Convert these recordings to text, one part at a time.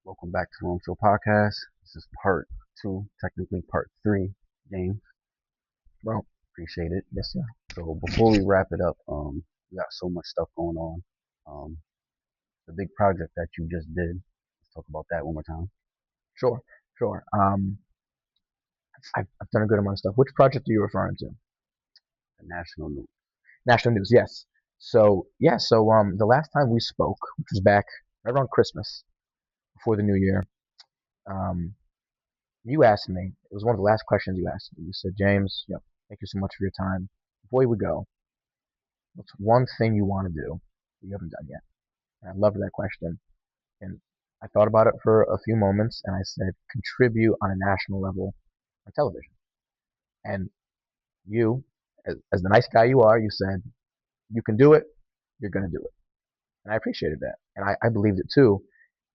Welcome back to the Room Show Podcast. This is part two, technically part three. James, Well, appreciate it. yes, sir. So before we wrap it up, we got so much stuff going on. Um, the big project that you just did. Let's talk about that one more time. Sure, sure. I've done a good amount of stuff. Which project are you referring to? The national news. National News, yes. So the last time we spoke, which was back right around Christmas, before the New Year, um, you asked me. It was one of the last questions you asked me. You said, James, thank you so much for your time. Before we go, what's one thing you want to do that you haven't done yet? And I loved that question. And I thought about it for a few moments, and I said, contribute on a national level on television. And you, as the nice guy you are, you said, you can do it, you're going to do it. And I appreciated that. And I believed it too.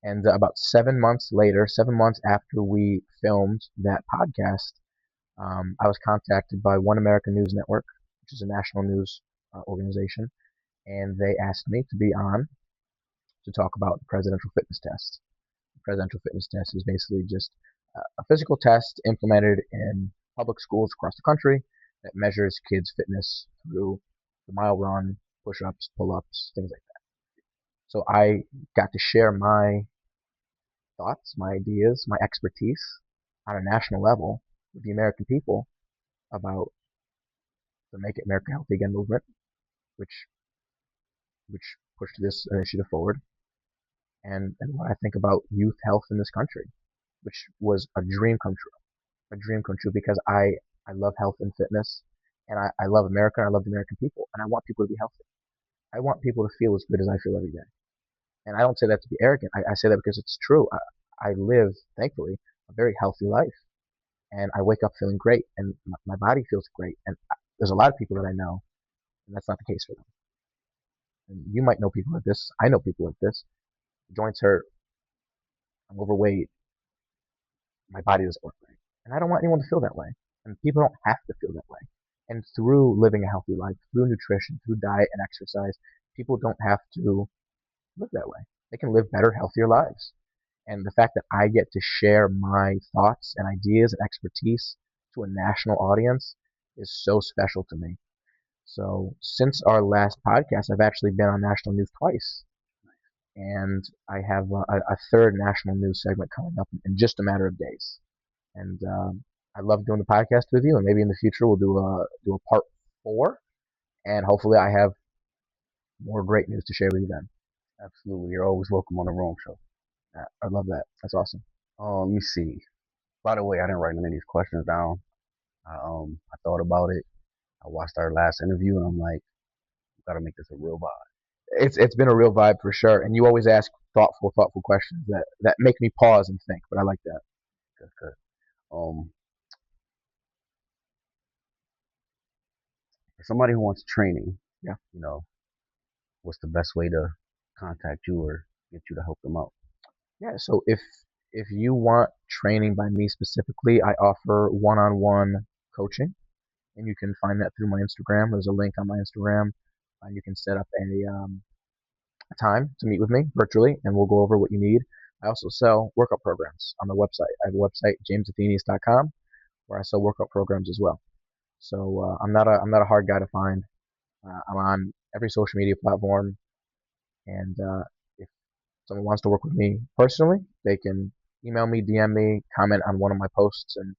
And about 7 months later, 7 months after we filmed that podcast, I was contacted by One American News Network, which is a national news organization. And they asked me to be on to talk about the presidential fitness test. The presidential fitness test is basically just a physical test implemented in public schools across the country that measures kids' fitness through the mile run, push-ups, pull-ups, things like that. So I got to share my thoughts, my ideas, my expertise on a national level with the American people about the Make America Healthy Again movement, which which pushed this initiative forward, and what I think about youth health in this country, which was a dream come true, a dream come true because I love health and fitness, and I love America, and I love the American people, and I want people to be healthy. I want people to feel as good as I feel every day. And I don't say that to be arrogant. I say that because it's true. I live, thankfully, a very healthy life. And I wake up feeling great, and my body feels great. And there's a lot of people that I know, and that's not the case for them. And you might know people like this. I know people like this. Joints hurt. I'm overweight. My body doesn't work right. And I don't want anyone to feel that way. And people don't have to feel that way. And through living a healthy life, through nutrition, through diet and exercise, people don't have to live that way. They can live better, healthier lives. And the fact that I get to share my thoughts and ideas and expertise to a national audience is so special to me. So since our last podcast, I've actually been on national news twice. And I have a third national news segment coming up in just a matter of days. And I love doing the podcast with you. And maybe in the future we'll do a part four. And hopefully I have more great news to share with you then. Absolutely, you're always welcome on the Room Show. I love that. That's awesome. Let me see. By the way, I didn't write any of these questions down. I thought about it. I watched our last interview, and I'm like, we gotta make this a real vibe. It's been a real vibe for sure. And you always ask thoughtful questions that make me pause and think. But I like that. Good, good. Um, for somebody who wants training, Yeah. you know, what's the best way to contact you or get you to help them out? Yeah. So if you want training by me specifically, I offer one-on-one coaching, and you can find that through my Instagram. There's a link on my Instagram. You can set up a time to meet with me virtually, and we'll go over what you need. I also sell workout programs on the website. I have a website, jamesatheneos.com, where I sell workout programs as well. So I'm not a hard guy to find. I'm on every social media platform, and if someone wants to work with me personally, they can email me, DM me, comment on one of my posts, and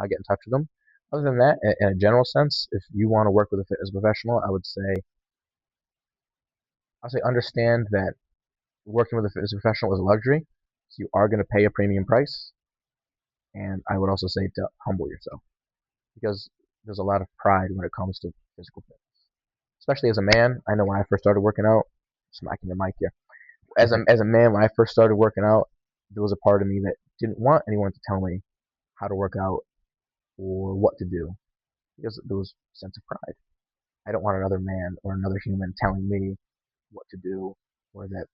I'll get in touch with them. Other than that, in a general sense, if you want to work with a fitness professional, I'll say understand that working with a fitness professional is a luxury, so you are going to pay a premium price. And I would also say to humble yourself because there's a lot of pride when it comes to physical fitness, especially as a man. I know when I first started working out, smacking your mic here. As a man, when I first started working out, there was a part of me that didn't want anyone to tell me how to work out or what to do because there was a sense of pride. I don't want another man or another human telling me what to do or that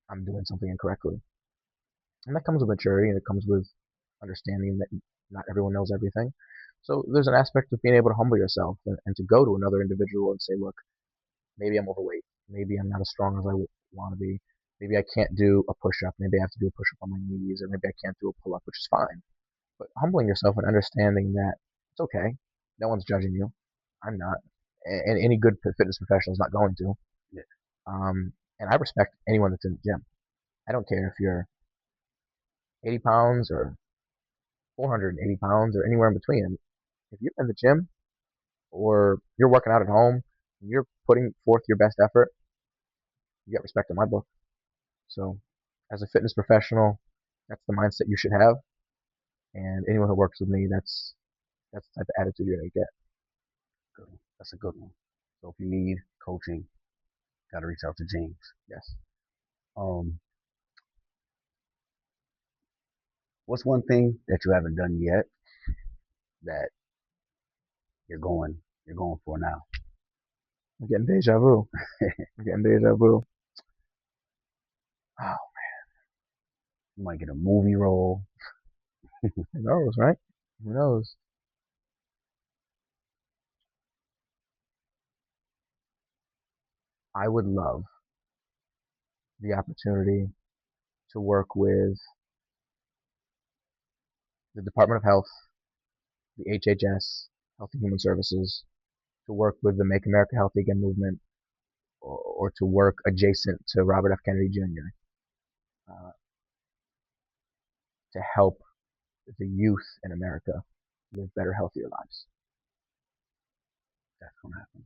I'm doing something incorrectly. And that comes with maturity and it comes with understanding that not everyone knows everything. So there's an aspect of being able to humble yourself and to go to another individual and say, look, maybe I'm overweight. Maybe I'm not as strong as I want to be. Maybe I can't do a push-up. Maybe I have to do a push-up on my knees, or maybe I can't do a pull-up, which is fine. But humbling yourself and understanding that it's okay. No one's judging you. I'm not. And any good fitness professional is not going to. Yeah. And I respect anyone that's in the gym. I don't care if you're 80 pounds or 480 pounds or anywhere in between. If you're in the gym or you're working out at home, and you're putting forth your best effort, you get respect in my book. So, as a fitness professional, that's the mindset you should have. And anyone who works with me, that's the type of attitude you're gonna get. Good one. That's a good one. So if you need coaching, gotta reach out to James. Yes. Um, what's one thing that you haven't done yet that you're going for now? I'm getting deja vu. I'm getting deja vu. Oh, You might get a movie role. who knows, right? Who knows? I would love the opportunity to work with the Department of Health, the HHS, Health and Human Services, to work with the Make America Healthy Again movement, or to work adjacent to Robert F. Kennedy Jr. To help the youth in America live better, healthier lives. That's gonna happen.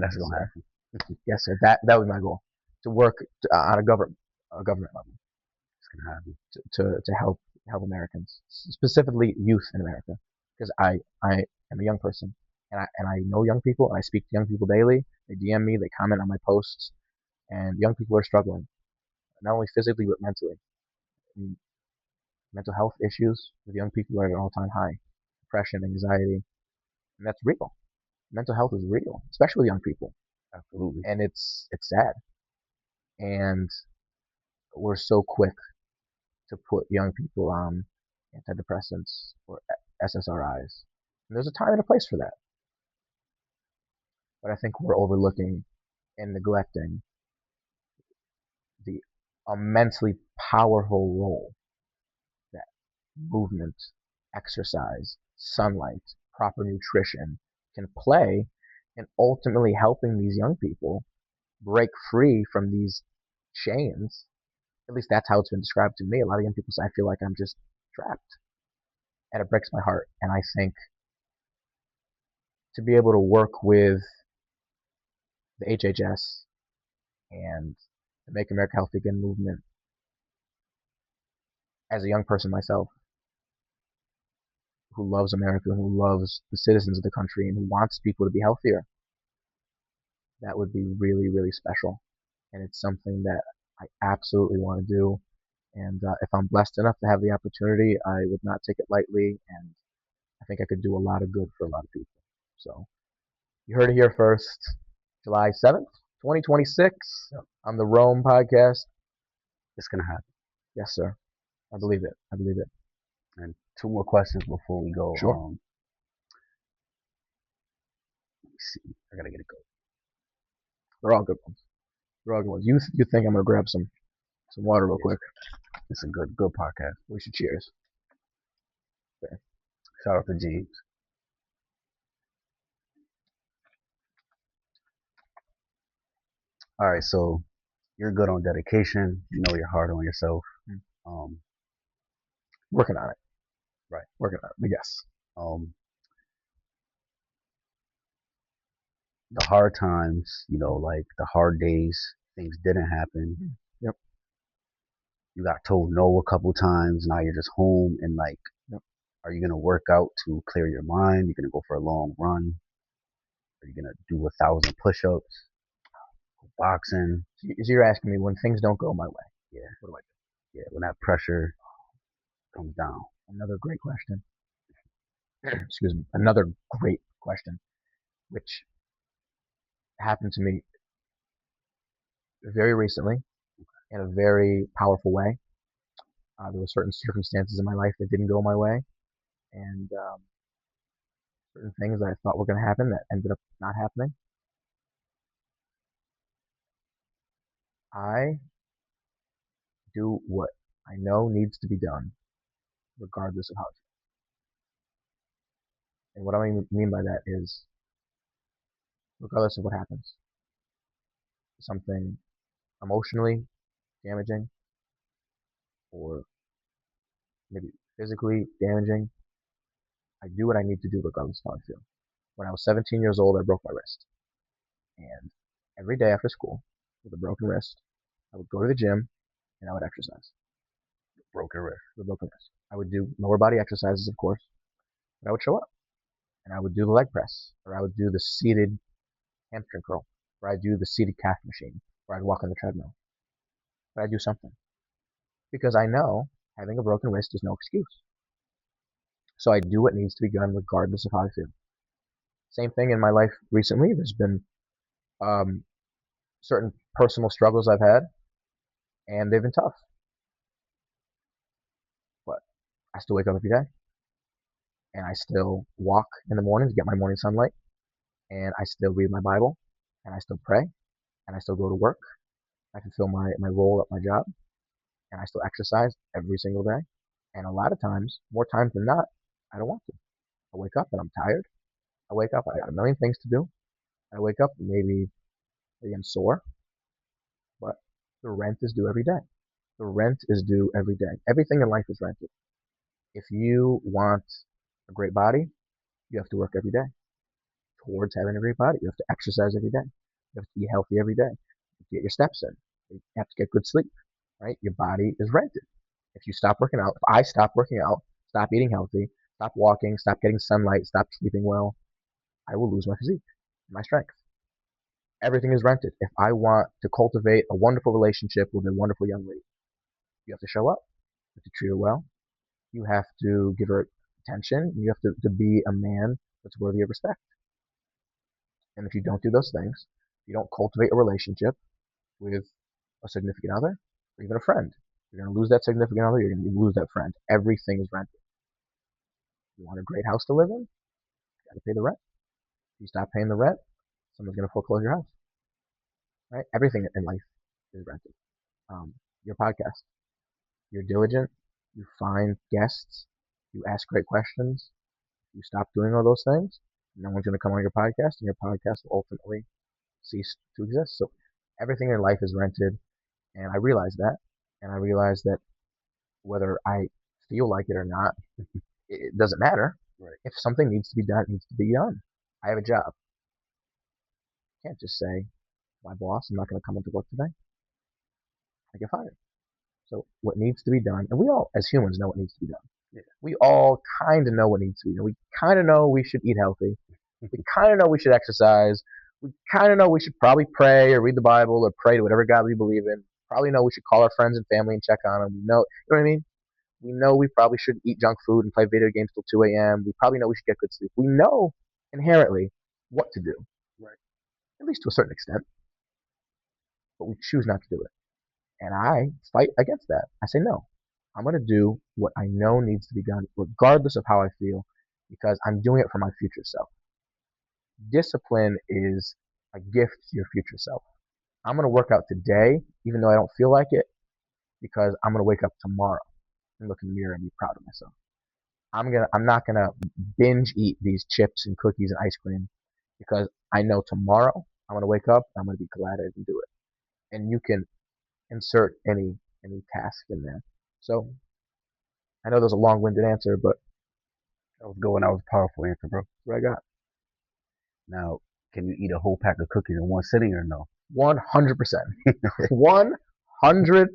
That's Yes, gonna sir. happen. Yes, sir. That was my goal. To work on a government level It's gonna happen. to help Americans, specifically youth in America, because I am a young person, and I know young people. I speak to young people daily. They DM me, they comment on my posts, and young people are struggling, not only physically but mentally. I mean, mental health issues with young people are at an all-time high. Depression, anxiety, and that's real. Mental health is real, especially with young people, Absolutely. and it's sad. And we're so quick to put young people on antidepressants or SSRIs. And there's a time and a place for that, but I think we're overlooking and neglecting the immensely powerful role that movement, exercise, sunlight, proper nutrition can play in ultimately helping these young people break free from these chains. At least that's how it's been described to me. A lot of young people say, I feel like I'm just trapped. And it breaks my heart. And I think to be able to work with the HHS and the Make America Healthy Again movement as a young person myself who loves America, who loves the citizens of the country, and who wants people to be healthier, that would be really, really special. And it's something that I absolutely want to do. And if I'm blessed enough to have the opportunity, I would not take it lightly. And I think I could do a lot of good for a lot of people. So you heard it here first. July 7th, 2026, on the Rome podcast. It's gonna happen. Yes, sir. I believe it. I believe it. And two more questions before we go. Sure. Let me see. I gotta get it going. They're all good ones. They're all good ones. You think I'm gonna grab some water real quick? It's a good podcast. We should cheers. Okay. Shout out to James. All right, so you're good on dedication. You know you're hard on yourself. Um, Working on it. right. Working on it. But yes. Um, the hard times, like the hard days, things didn't happen. Yep. You got told no a couple times. Now you're just home and like, Yep. are you gonna work out to clear your mind? You're gonna go for a long run. Are you gonna do 1,000 push-ups? Boxing? So you're asking me when things don't go my way. Yeah. What do I do? Yeah. When that pressure comes down. Another great question. Excuse me. Another great question, which happened to me very recently in a very powerful way. There were certain circumstances in my life that didn't go my way, and certain things that I thought were going to happen that ended up not happening. I do what I know needs to be done, regardless of how it feels. And what I mean by that is, regardless of what happens, something emotionally damaging or maybe physically damaging, I do what I need to do regardless of how I feel. When I was 17 years old, I broke my wrist. And every day after school, with a broken wrist, I would go to the gym and I would exercise. Broken wrist. With a broken wrist. I would do lower body exercises, of course, but I would show up and I would do the leg press, or I would do the seated hamstring curl, or I'd do the seated calf machine, or I'd walk on the treadmill. But I'd do something because I know having a broken wrist is no excuse. So I do what needs to be done regardless of how I feel. Same thing in my life recently. There's been um, certain personal struggles I've had, and they've been tough. But I still wake up every day, and I still walk in the morning to get my morning sunlight, and I still read my Bible, and I still pray, and I still go to work. I fulfill my role at my job, and I still exercise every single day. And a lot of times, more times than not, I don't want to. I wake up and I'm tired. I wake up, I got a million things to do. I wake up, maybe I'm sore, but the rent is due every day. The rent is due every day. Everything in life is rented. If you want a great body, you have to work every day towards having a great body. You have to exercise every day. You have to eat healthy every day. You have to get your steps in. You have to get good sleep, right? Your body is rented. If you stop working out, if I stop working out, stop eating healthy, stop walking, stop getting sunlight, stop sleeping well, I will lose my physique, my strength. Everything is rented. If I want to cultivate a wonderful relationship with a wonderful young lady, you have to show up. You have to treat her well. You have to give her attention. You have to be a man that's worthy of respect. And if you don't do those things, you don't cultivate a relationship with a significant other or even a friend. You're going to lose that significant other. You're going to lose that friend. Everything is rented. You want a great house to live in? You got to pay the rent. If you stop paying the rent, someone's going to foreclose your house. Right? Everything in life is rented. Your podcast. You're diligent. You find guests. You ask great questions. You stop doing all those things. No one's going to come on your podcast, and your podcast will ultimately cease to exist. So everything in life is rented, and I realize that. And I realize that whether I feel like it or not, it doesn't matter. Right. If something needs to be done, it needs to be done. I have a job. I can't just say, my boss, I'm not going to come into work today. I get fired. So what needs to be done, and we all, as humans, know what needs to be done. Yeah. We all kind of know what needs to be done. We kind of know we should eat healthy. We kind of know we should exercise. We kind of know we should probably pray or read the Bible or pray to whatever God we believe in. Probably know we should call our friends and family and check on them. We know, you know what I mean? We know we probably should eat junk food and play video games till 2 a.m. We probably know we should get good sleep. We know inherently what to do, Right. at least to a certain extent, but we choose not to do it. And I fight against that. I say, no, I'm going to do what I know needs to be done, regardless of how I feel, because I'm doing it for my future self. Discipline is a gift to your future self. I'm going to work out today, even though I don't feel like it, because I'm going to wake up tomorrow and look in the mirror and be proud of myself. I'm not gonna binge eat these chips and cookies and ice cream because I know tomorrow I'm gonna wake up and I'm gonna be glad I didn't do it. And you can insert any task in there. So I know there's a long-winded answer, but That was good one. That was a powerful answer, bro. that's what I got. Now, can you eat a whole pack of cookies in one sitting or no? 100%. 100%.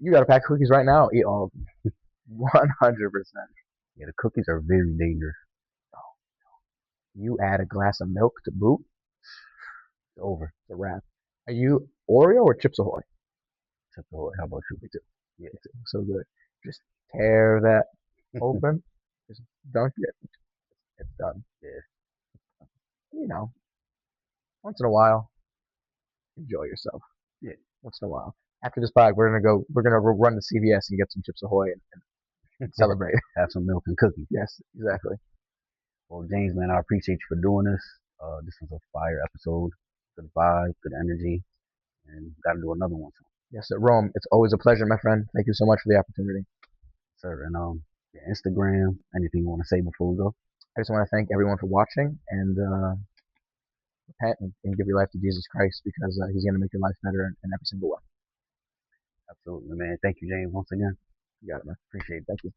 You got a pack of cookies right now. Eat all of them. 100%. Yeah, the cookies are very dangerous. You add a glass of milk to boot, It's over. it's a wrap. Are you Oreo or Chips Ahoy? Except for, how about you? Me too. Yeah. It's so good. Just tear that open. Just dunk it. It's done. Yeah. You know, once in a while, enjoy yourself. Yeah. Once in a while. After this pod, we're gonna run to CVS and get some Chips Ahoy and celebrate. Have some milk and cookies. Yes, exactly. Well, James, man, I appreciate you for doing this. This was a fire episode. Good vibe, good energy, and got to do another one. Yes, sir. Rome, it's always a pleasure, my friend. Thank you so much for the opportunity. Sir. And your Instagram, anything you want to say before we go? I just want to thank everyone for watching and repent and give your life to Jesus Christ because He's going to make your life better in every single way. Absolutely, man. Thank you, James, once again. You got it, man. Appreciate it. Thank you.